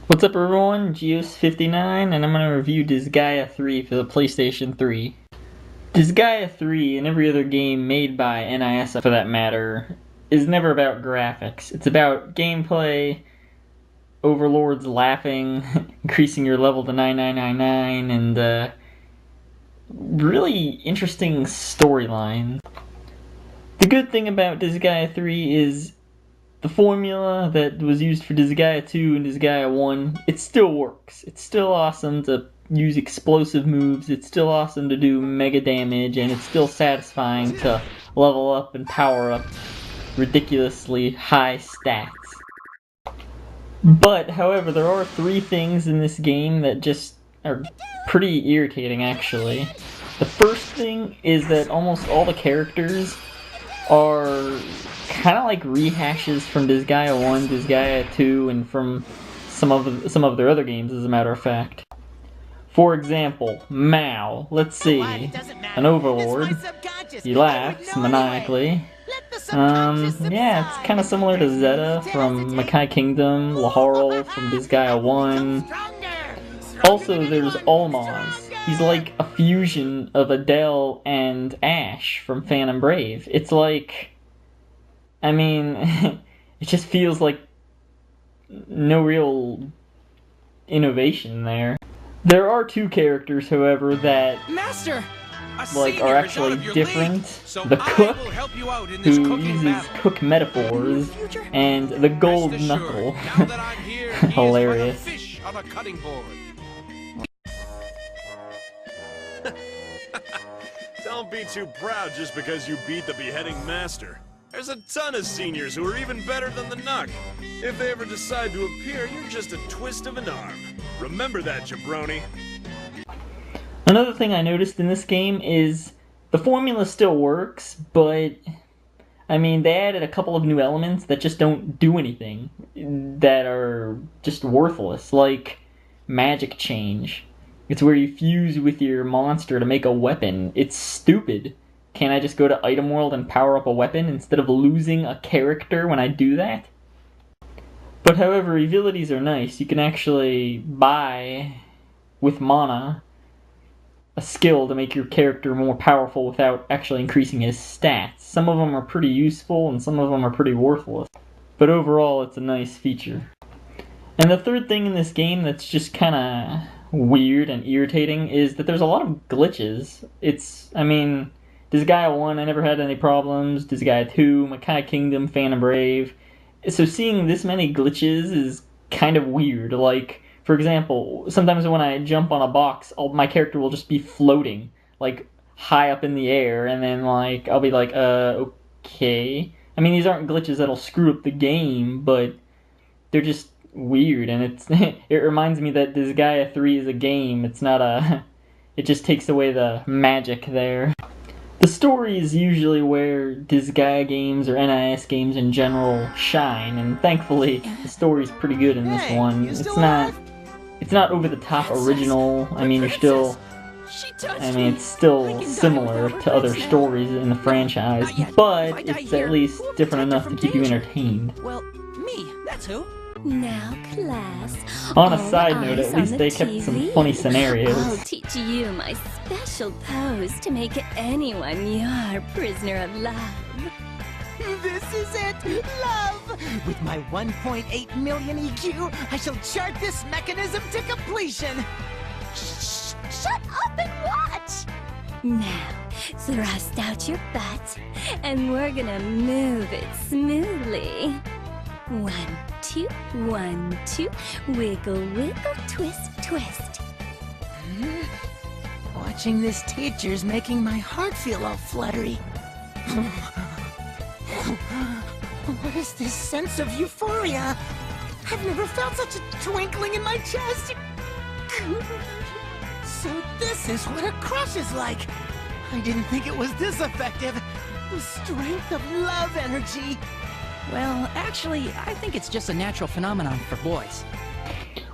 What's up everyone, Geos59, and I'm going to review Disgaea 3 for the PlayStation 3. Disgaea 3, and every other game made by NIS for that matter, is never about graphics. It's about gameplay, overlords laughing, increasing your level to 9999, and really interesting storyline. The good thing about Disgaea 3 is the formula that was used for Disgaea 2 and Disgaea 1, it still works. It's still awesome to use explosive moves, it's still awesome to do mega damage, and it's still satisfying to level up and power up ridiculously high stats. But, however, there are three things in this game that just are pretty irritating, actually. The first thing is that almost all the characters are kind of like rehashes from Disgaea 1, Disgaea 2, and from some of their other games, as a matter of fact. For example, Mao. Let's see. An overlord. He laughs maniacally. Yeah, it's kind of similar to Zeta from Makai Kingdom, Laharl from Disgaea 1. Also, there's Almaz. He's like a fusion of Adele and Ash from Phantom Brave. It's like, I mean, it just feels like no real innovation there. There are two characters, however, that are actually different. The cook, who uses cook metaphors, and the gold knuckle. Hilarious. Don't be too proud just because you beat the beheading master. There's a ton of seniors who are even better than the Knuck. If they ever decide to appear, you're just a twist of an arm. Remember that, jabroni. Another thing I noticed in this game is the formula still works, but I mean, they added a couple of new elements that just don't do anything, that are just worthless, like magic change. It's where you fuse with your monster to make a weapon. It's stupid. Can't I just go to Item World and power up a weapon instead of losing a character when I do that? But however, abilities are nice. You can actually buy, with mana, a skill to make your character more powerful without actually increasing his stats. Some of them are pretty useful and some of them are pretty worthless. But overall, it's a nice feature. And the third thing in this game that's just kinda weird and irritating is that there's a lot of glitches. I mean, Disgaea 1, I never had any problems. Disgaea 2, Makai Kingdom, Phantom Brave. So seeing this many glitches is kind of weird. Like, for example, sometimes when I jump on a box, my character will just be floating, like, high up in the air, and then, like, I'll be like, okay. I mean, these aren't glitches that'll screw up the game, but they're just weird, and it reminds me that Disgaea 3 is a game. It's not a... It just takes away the magic there. The story is usually where Disgaea games or NIS games in general shine, and thankfully the story's pretty good in this one. It's not over the top original. I mean, it's still similar to other stories in the franchise, but it's at least different enough to keep you entertained. Well, me, that's who. Now, class. On a side note, at least they kept some funny scenarios. I'll teach you my special pose to make anyone your prisoner of love. This is it, love! With my 1.8 million EQ, I shall chart this mechanism to completion. Shut up and watch! Now, thrust out your butt, and we're gonna move it smoothly. 1, 2, 1, 2, wiggle, wiggle, twist, twist. Watching this teacher's making my heart feel all fluttery. What is this sense of euphoria? I've never felt such a twinkling in my chest. So this is what a crush is like. I didn't think it was this effective. The strength of love energy. Well, actually, I think it's just a natural phenomenon for boys.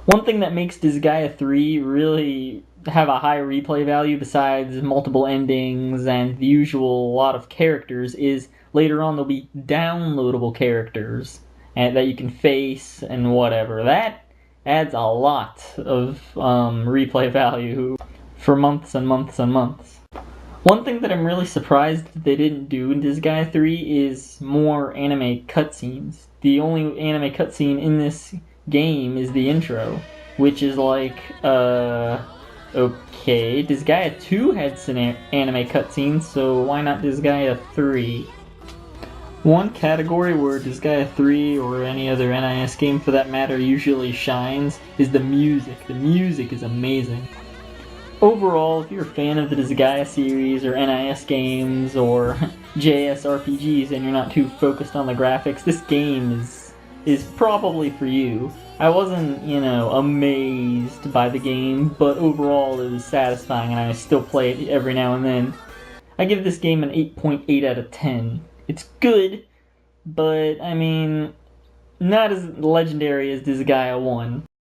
One thing that makes Disgaea 3 really have a high replay value, besides multiple endings and the usual lot of characters, is later on there'll be downloadable characters and that you can face and whatever. That adds a lot of replay value for months and months and months. One thing that I'm really surprised they didn't do in Disgaea 3 is more anime cutscenes. The only anime cutscene in this game is the intro, which is like, okay. Disgaea 2 had some anime cutscenes, so why not Disgaea 3? One category where Disgaea 3 or any other NIS game for that matter usually shines is the music. The music is amazing. Overall, if you're a fan of the Disgaea series or NIS games or JSRPGs and you're not too focused on the graphics, this game is probably for you. I wasn't, amazed by the game, but overall it was satisfying and I still play it every now and then. I give this game an 8.8 out of 10. It's good, but, not as legendary as Disgaea 1.